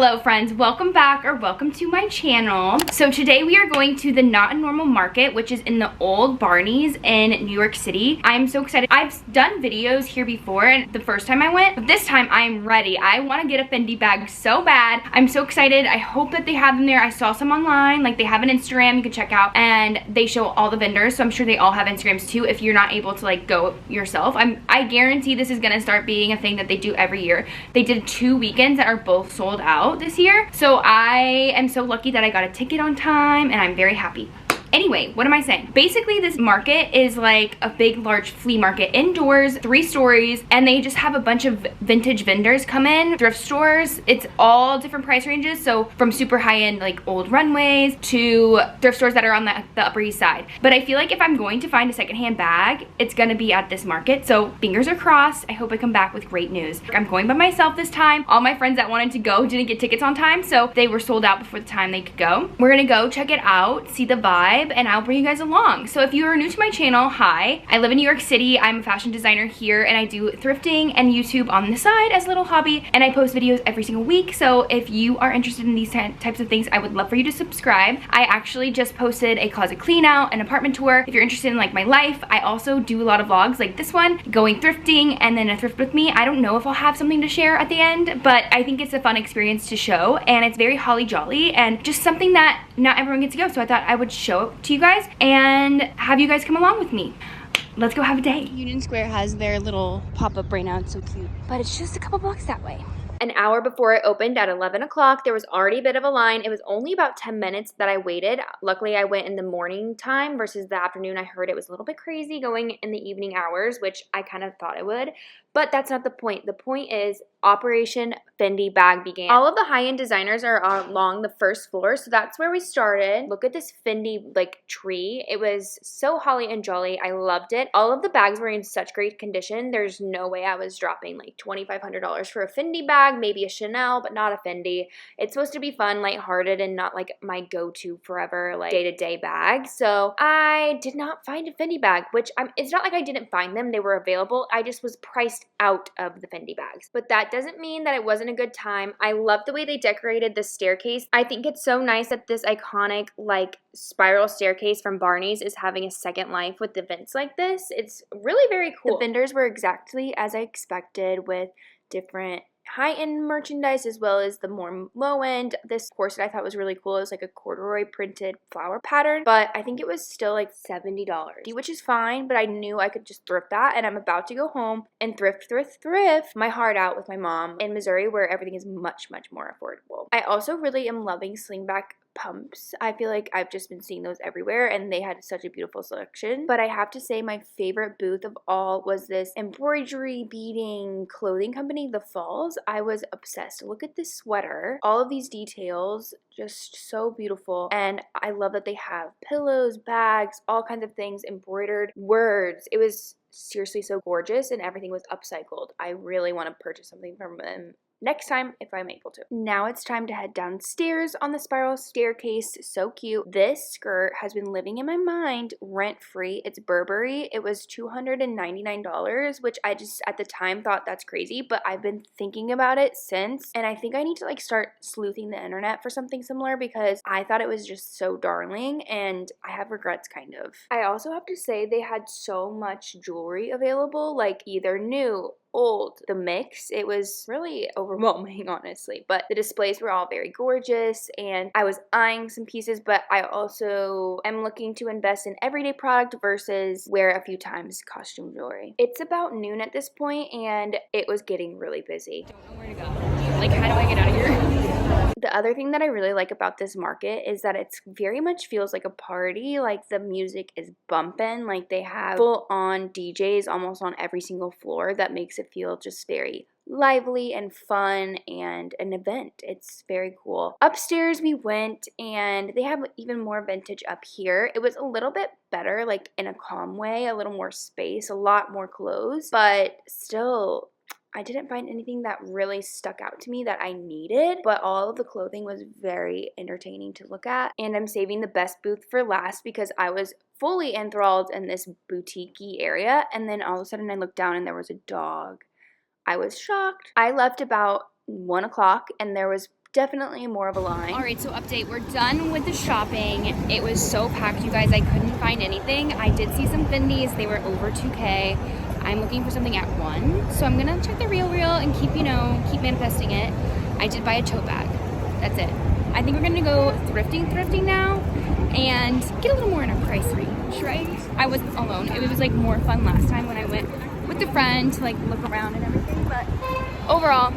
Hello friends, welcome back or welcome to my channel. So today we are going to the Not Normal Market, which is in the old Barney's in New York City. I'm so excited. I've done videos here before and the first time I went, but this time I'm ready. I want to get a Fendi bag so bad. I'm so excited. I hope that they have them there. I saw some online, like they have an Instagram you can check out and they show all the vendors. So I'm sure they all have Instagrams too if you're not able to like go yourself. I guarantee this is gonna start being a thing that they do every year. They did 2 weekends that are both sold out this year, so I am so lucky that I got a ticket on time and I'm very happy. Anyway, what am I saying? Basically, this market is like a big, large flea market indoors, 3 stories, and they just have a bunch of vintage vendors come in, thrift stores. It's all different price ranges, so from super high-end, like old runways, to thrift stores that are on the Upper East Side. But I feel like if I'm going to find a secondhand bag, it's gonna be at this market, so fingers are crossed. I hope I come back with great news. I'm going by myself this time. All my friends that wanted to go didn't get tickets on time, so they were sold out before the time they could go. We're gonna go check it out, see the vibe, and I'll bring you guys along. So if you are new to my channel, hi. I live in New York City. I'm a fashion designer here and I do thrifting and YouTube on the side as a little hobby, and I post videos every single week. So if you are interested in these types of things, I would love for you to subscribe. I actually just posted a closet clean out, an apartment tour. If you're interested in like my life, I also do a lot of vlogs like this one, going thrifting and then a thrift with me. I don't know if I'll have something to share at the end, but I think it's a fun experience to show, and it's very holly jolly and just something that not everyone gets to go. So I thought I would show it to you guys and have you guys come along with me. Let's go have a day. Union Square has their little pop-up right now. It's so cute, but it's just a couple blocks that way. An hour before it opened at 11 o'clock, there was already a bit of a line. It was only about 10 minutes that I waited. Luckily, I went in the morning time versus the afternoon. I heard it was a little bit crazy going in the evening hours, which I kind of thought it would, but that's not the point. The point is Operation Fendi Bag began. All of the high-end designers are along the first floor, so that's where we started. Look at this Fendi like tree. It was so holly and jolly. I loved it. All of the bags were in such great condition. There's no way I was dropping like $2,500 for a Fendi bag, maybe a Chanel, but not a Fendi. It's supposed to be fun, lighthearted, and not like my go-to forever like day-to-day bag. So I did not find a Fendi bag, which it's not like I didn't find them. They were available. I just was priced out of the Fendi bags. But that doesn't mean that it wasn't a good time. I love the way they decorated the staircase. I think it's so nice that this iconic like spiral staircase from Barney's is having a second life with events like this. It's really very cool. The vendors were exactly as I expected, with different high-end merchandise as well as the more low-end. This corset I thought was really cool. It was like a corduroy printed flower pattern, but I think it was still like $70, which is fine, but I knew I could just thrift that, and I'm about to go home and thrift my heart out with my mom in Missouri, where everything is much, much more affordable. I also really am loving slingback pumps. I feel like I've just been seeing those everywhere and they had such a beautiful selection. But I have to say my favorite booth of all was this embroidery beading clothing company, The Falls. I was obsessed. Look at this sweater. All of these details, just so beautiful. And I love that they have pillows, bags, all kinds of things, embroidered words. It was seriously so gorgeous and everything was upcycled. I really want to purchase something from them next time if I'm able to. Now it's time to head downstairs on the spiral staircase. So cute. This skirt has been living in my mind rent-free. It's Burberry. It was $299, which I just at the time thought that's crazy, but I've been thinking about it since, and I think I need to like start sleuthing the internet for something similar because I thought it was just so darling and I have regrets kind of. I also have to say they had so much jewelry available, like either new, old, the mix. It was really overwhelming, honestly, but the displays were all very gorgeous and I was eyeing some pieces, but I also am looking to invest in everyday product versus wear a few times costume jewelry. It's about noon at this point and it was getting really busy. Don't know where to go. Like, how do I get out of here? The other thing that I really like about this market is that it's very much feels like a party. Like the music is bumping, like they have full-on DJs almost on every single floor. That makes it feel just very lively and fun and an event. It's very cool. Upstairs we went and they have even more vintage up here. It was a little bit better, like in a calm way, a little more space, a lot more clothes, but still I didn't find anything that really stuck out to me that I needed, but all of the clothing was very entertaining to look at. And I'm saving the best booth for last because I was fully enthralled in this boutique-y area, and then all of a sudden I looked down and there was a dog. I was shocked. I left about 1 o'clock and there was definitely more of a line. All right, so update, we're done with the shopping. It was so packed, you guys, I couldn't find anything. I did see some Findies, they were over 2K. I'm looking for something at 1, so I'm gonna check the Real and keep, you know, keep manifesting it. I did buy a tote bag, that's it. I think we're gonna go thrifting now and get a little more in our price range, right? I wasn't alone, it was like more fun last time when I went with a friend to like look around and everything, but overall,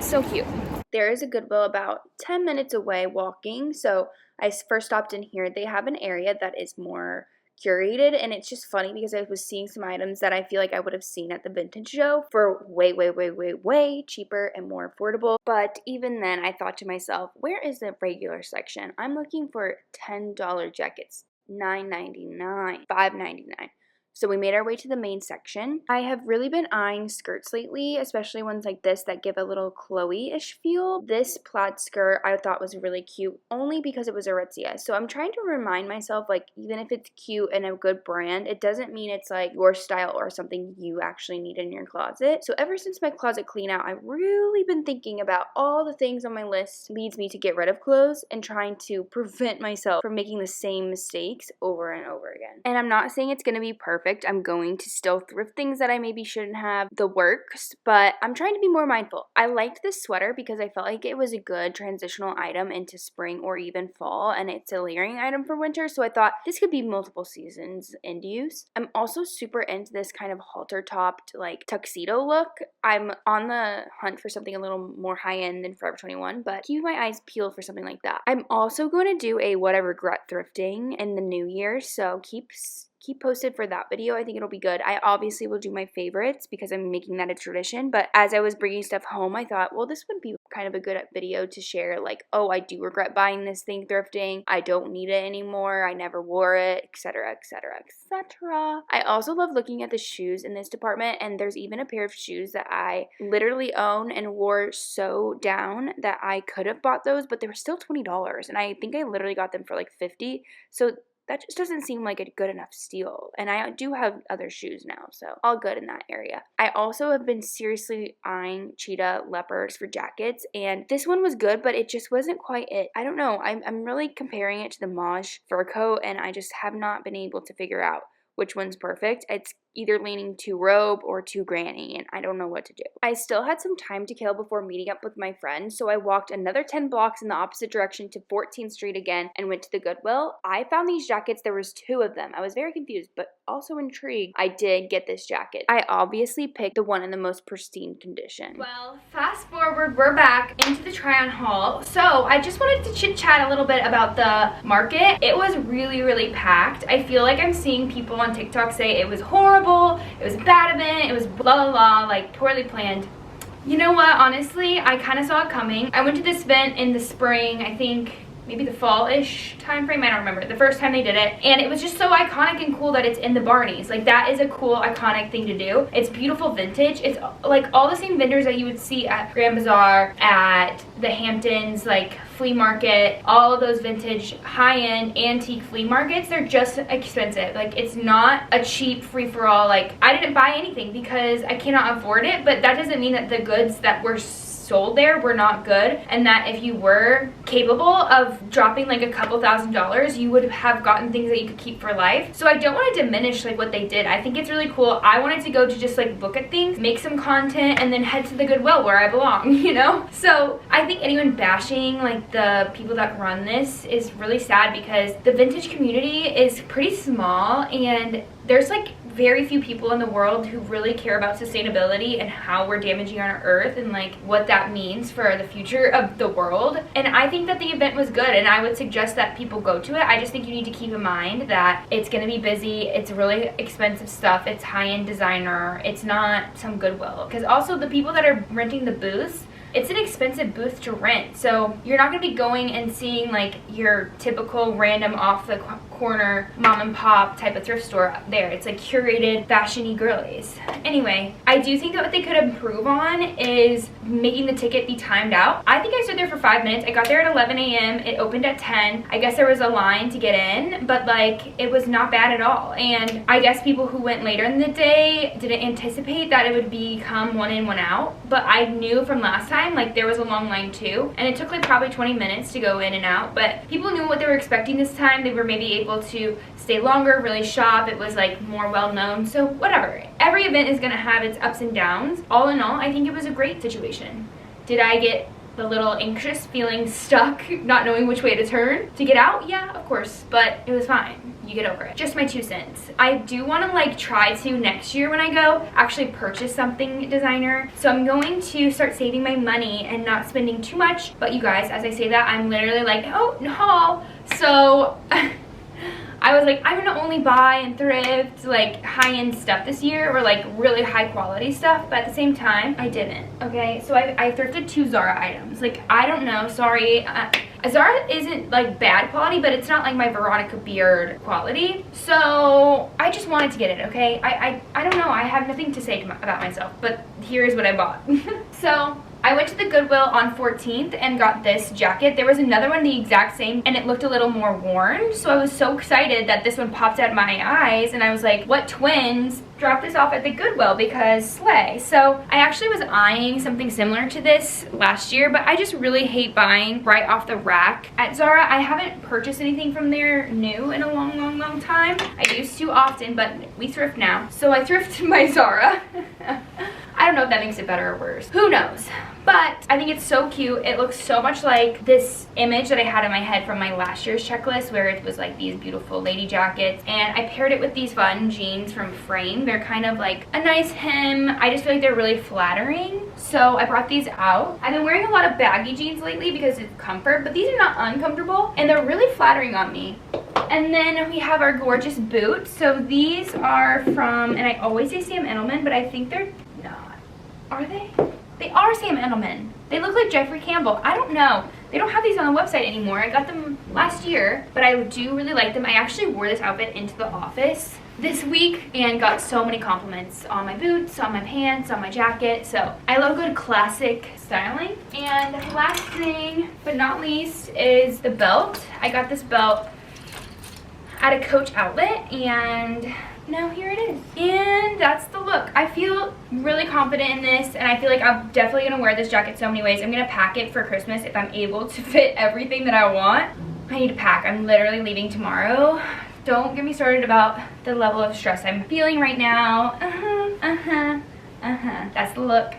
so cute. There is a Goodwill about 10 minutes away walking, so I first stopped in here. They have an area that is more curated, and it's just funny because I was seeing some items that I feel like I would have seen at the vintage show for way cheaper and more affordable. But even then, I thought to myself, where is the regular section? I'm looking for $10 jackets, $9.99, $5.99. So we made our way to the main section. I have really been eyeing skirts lately, especially ones like this that give a little Chloe-ish feel. This plaid skirt I thought was really cute only because it was Aritzia. So I'm trying to remind myself, like, even if it's cute and a good brand, it doesn't mean it's like your style or something you actually need in your closet. So ever since my closet clean out, I've really been thinking about all the things on my list leads me to get rid of clothes and trying to prevent myself from making the same mistakes over and over again. And I'm not saying it's going to be perfect. I'm going to still thrift things that I maybe shouldn't have, the works, but I'm trying to be more mindful. I liked this sweater because I felt like it was a good transitional item into spring or even fall, and it's a layering item for winter, so I thought this could be multiple seasons in use. I'm also super into this kind of halter topped like tuxedo look. I'm on the hunt for something a little more high end than Forever 21, but keep my eyes peeled for something like that. I'm also going to do a what I regret thrifting in the new year, so keep posted for that video. I think it'll be good. I obviously will do my favorites because I'm making that a tradition, but as I was bringing stuff home, I thought, well, this would be kind of a good video to share, like, oh, I do regret buying this thing thrifting. I don't need it anymore. I never wore it, etc., etc., etc. I also love looking at the shoes in this department, and there's even a pair of shoes that I literally own and wore so down that I could have bought those, but they were still $20, and I think I literally got them for like $50, so that just doesn't seem like a good enough steal. And I do have other shoes now, so all good in that area. I also have been seriously eyeing cheetah leopards for jackets, and this one was good, but it just wasn't quite it. I don't know. I'm really comparing it to the Mauve fur coat, and I just have not been able to figure out which one's perfect. It's either leaning too robe or too granny, and I don't know what to do. I still had some time to kill before meeting up with my friend, so I walked another 10 blocks in the opposite direction to 14th Street again and went to the Goodwill. I found these jackets. There was 2 of them. I was very confused, but also intrigued. I did get this jacket. I obviously picked the one in the most pristine condition. Well, fast forward, we're back into the try-on haul. So I just wanted to chit-chat a little bit about the market. It was really packed. I feel like I'm seeing people on TikTok say it was horrible, it was a bad event, it was blah blah blah, like poorly planned. You know what, honestly, I kind of saw it coming. I went to this event in the spring, I think maybe the fall-ish time frame, I don't remember, the first time they did it, and it was just so iconic and cool that it's in the Barneys. Like, that is a cool, iconic thing to do. It's beautiful vintage. It's like all the same vendors that you would see at Grand Bazaar, at the Hamptons, like flea market, all of those vintage high-end antique flea markets. They're just expensive. Like, it's not a cheap free-for-all. Like, I didn't buy anything because I cannot afford it, but that doesn't mean that the goods that were sold there were not good, and that if you were capable of dropping like a couple $1,000s, you would have gotten things that you could keep for life. So I don't want to diminish like what they did. I think it's really cool. I wanted to go to just like look at things, make some content, and then head to the Goodwill where I belong, you know? So I think anyone bashing like the people that run this is really sad, because the vintage community is pretty small, and there's like very few people in the world who really care about sustainability and how we're damaging our earth and like what that means for the future of the world. And I think that the event was good, and I would suggest that people go to it. I just think you need to keep in mind that it's going to be busy, it's really expensive stuff, it's high-end designer, it's not some Goodwill. Because also the people that are renting the booths, it's an expensive booth to rent, so you're not going to be going and seeing like your typical random off the corner mom and pop type of thrift store there. It's like curated fashion-y girlies. Anyway, I do think that what they could improve on is making the ticket be timed out. I think I stood there for 5 minutes. I got there at 11 a.m. It opened at 10. I guess there was a line to get in, but like it was not bad at all. And I guess people who went later in the day didn't anticipate that it would become one in, one out. But I knew from last time time, like there was a long line too, and it took like probably 20 minutes to go in and out, but people knew what they were expecting this time. They were maybe able to stay longer, really shop. It was like more well known, so whatever. Every event is gonna have its ups and downs. All in all, I think it was a great situation. Did I get the little anxious feeling stuck, not knowing which way to turn to get out? Yeah, of course, but it was fine. You get over it. Just my 2 cents. I do want to like try to next year when I go actually purchase something designer. So I'm going to start saving my money and not spending too much. But you guys, as I say that, I'm literally like, oh no. So I was like, I'm gonna only buy and thrift like high-end stuff this year, or like really high quality stuff, but at the same time I didn't. Okay, so I thrifted 2 Zara items. Like, I don't know, sorry, Zara isn't like bad quality, but it's not like my Veronica Beard quality, so I just wanted to get it. Okay, I don't know, I have nothing to say about myself, but here's what I bought. So I went to the Goodwill on 14th and got this jacket. There was another one the exact same, and it looked a little more worn, so I was so excited that this one popped out of my eyes, and I was like, what twins dropped this off at the Goodwill, because slay. So I actually was eyeing something similar to this last year, but I just really hate buying right off the rack at Zara. I haven't purchased anything from there new in a long time. I used to often, but we thrift now, so I thrift my Zara. I don't know if that makes it better or worse. Who knows? But I think it's so cute. It looks so much like this image that I had in my head from my last year's checklist, where it was like these beautiful lady jackets, and I paired it with these fun jeans from Frame. They're kind of like a nice hem. I just feel like they're really flattering, so I brought these out. I've been wearing a lot of baggy jeans lately because it's comfort, but these are not uncomfortable, and they're really flattering on me. And then we have our gorgeous boots. So these are from, and I always say Sam Edelman, but I think they're not. Are they? They are Sam Edelman. They look like Jeffrey Campbell. I don't know. They don't have these on the website anymore. I got them last year, but I do really like them. I actually wore this outfit into the office this week and got so many compliments on my boots, on my pants, on my jacket. So I love good classic styling. And last thing but not least is the belt. I got this belt at a Coach outlet, and now here it is, and that's the look. I feel really confident in this, and I feel like I'm definitely gonna wear this jacket so many ways. I'm gonna pack it for Christmas if I'm able to fit everything that I want. I need to pack. I'm literally leaving tomorrow. Don't get me started about the level of stress I'm feeling right now. That's the look.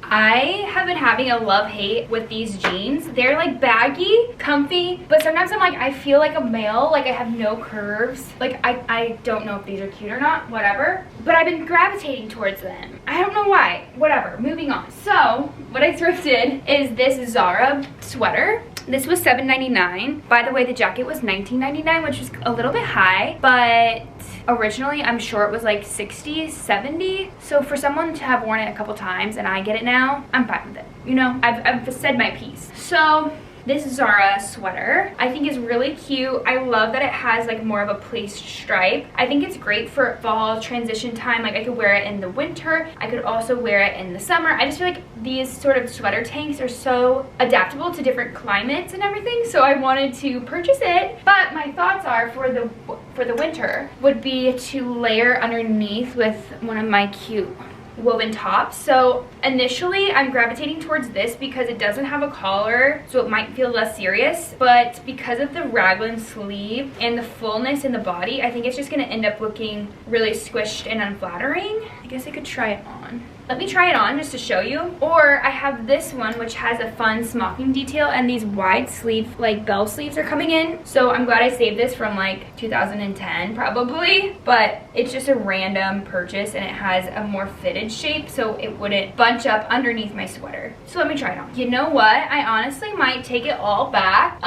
I have been having a love-hate with these jeans. They're like baggy, comfy, but sometimes I'm like, I feel like a male, like I have no curves. Like I don't know if these are cute or not, whatever. But I've been gravitating towards them. I don't know why, whatever, moving on. So what I thrifted is this Zara sweater. This was $7.99. By the way, the jacket was $19.99, which was a little bit high, but originally I'm sure it was like $60, $70. So for someone to have worn it a couple times and I get it now, I'm fine with it. You know, I've said my piece. So this Zara sweater I think is really cute. I love that it has like more of a placed stripe. I think it's great for fall transition time. Like I could wear it in the winter. I could also wear it in the summer. I just feel like these sort of sweater tanks are so adaptable to different climates and everything. So I wanted to purchase it. But my thoughts are for the winter would be to layer underneath with one of my cute woven tops. So initially I'm gravitating towards this because it doesn't have a collar, so it might feel less serious, but because of the raglan sleeve and the fullness in the body, I think it's just going to end up looking really squished and unflattering. I guess I could try it on. Let me try it on just to show you. Or I have this one which has a fun smocking detail, and these wide sleeve like bell sleeves are coming in. So I'm glad I saved this from like 2010 probably, but it's just a random purchase and it has a more fitted shape so it wouldn't bunch up underneath my sweater. So let me try it on. You know what? I honestly might take it all back.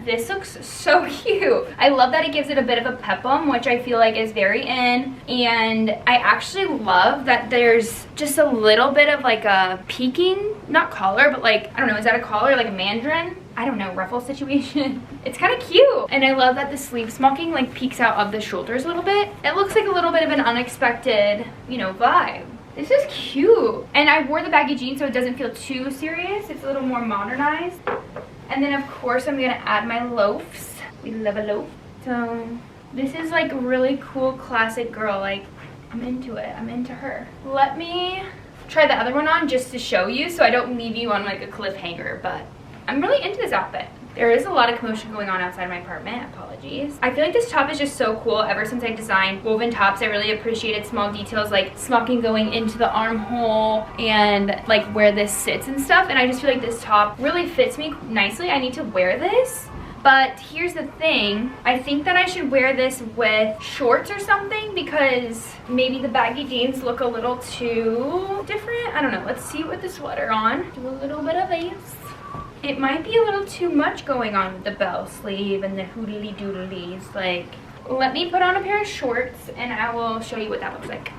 This looks so cute. I love that it gives it a bit of a peplum, which I feel like is very in, and I actually love that there's just a little bit of like a peaking, not collar, but like, I don't know, is that a collar, like a mandarin? I don't know, ruffle situation. It's kind of cute. And I love that the sleeve smocking like peeks out of the shoulders a little bit. It looks like a little bit of an unexpected, you know, vibe. This is cute. And I wore the baggy jeans so it doesn't feel too serious. It's a little more modernized. And then of course I'm gonna add my loafs. We love a loaf. So this is like really cool classic girl, like I'm into it. I'm into her. Let me try the other one on just to show you so I don't leave you on like a cliffhanger, but I'm really into this outfit. There is a lot of commotion going on outside my apartment. Apologies. I feel like this top is just so cool. Ever since I designed woven tops, I really appreciated small details like smocking going into the armhole and like where this sits and stuff. And I just feel like this top really fits me nicely. I need to wear this. But here's the thing, I think that I should wear this with shorts or something because maybe the baggy jeans look a little too different. I don't know. Let's see with the sweater on. Do a little bit of this. It might be a little too much going on with the bell sleeve and the hoodly doodlies. Like, let me put on a pair of shorts and I will show you what that looks like.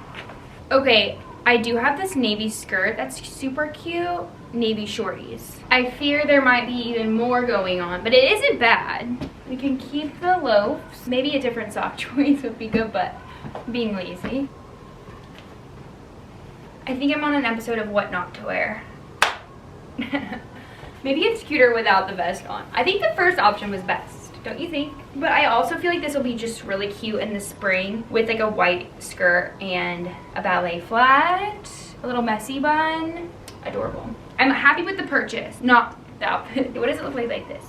Okay, I do have this navy skirt that's super cute. Navy shorties. I fear there might be even more going on, but it isn't bad. We can keep the loafs. Maybe a different sock choice would be good, but I'm being lazy. I think I'm on an episode of what not to wear. Maybe it's cuter without the vest on. I think the first option was best, don't you think? But I also feel like this will be just really cute in the spring with like a white skirt and a ballet flat, a little messy bun. Adorable. I'm happy with the purchase, not the outfit. What does it look like this?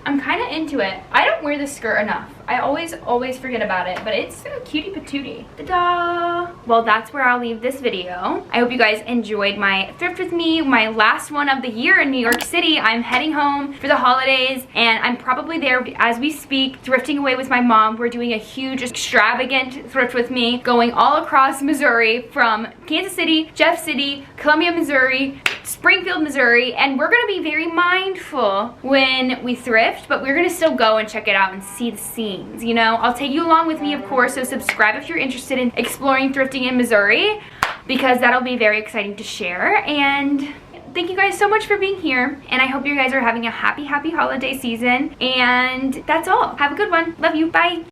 I'm kind of into it. I don't wear this skirt enough. I always forget about it, but it's a cutie patootie. Ta-da! Well, that's where I'll leave this video. I hope you guys enjoyed my thrift with me, my last one of the year in New York City. I'm heading home for the holidays, and I'm probably there as we speak, thrifting away with my mom. We're doing a huge, extravagant thrift with me, going all across Missouri from Kansas City, Jeff City, Columbia, Missouri, Springfield, Missouri, and we're gonna be very mindful when we thrift, but we're gonna still go and check it out and see the scenes, you know? I'll take you along with me, of course, so subscribe if you're interested in exploring thrifting in Missouri, because that'll be very exciting to share. And thank you guys so much for being here, and I hope you guys are having a happy holiday season, and that's all. Have a good one. Love you. Bye.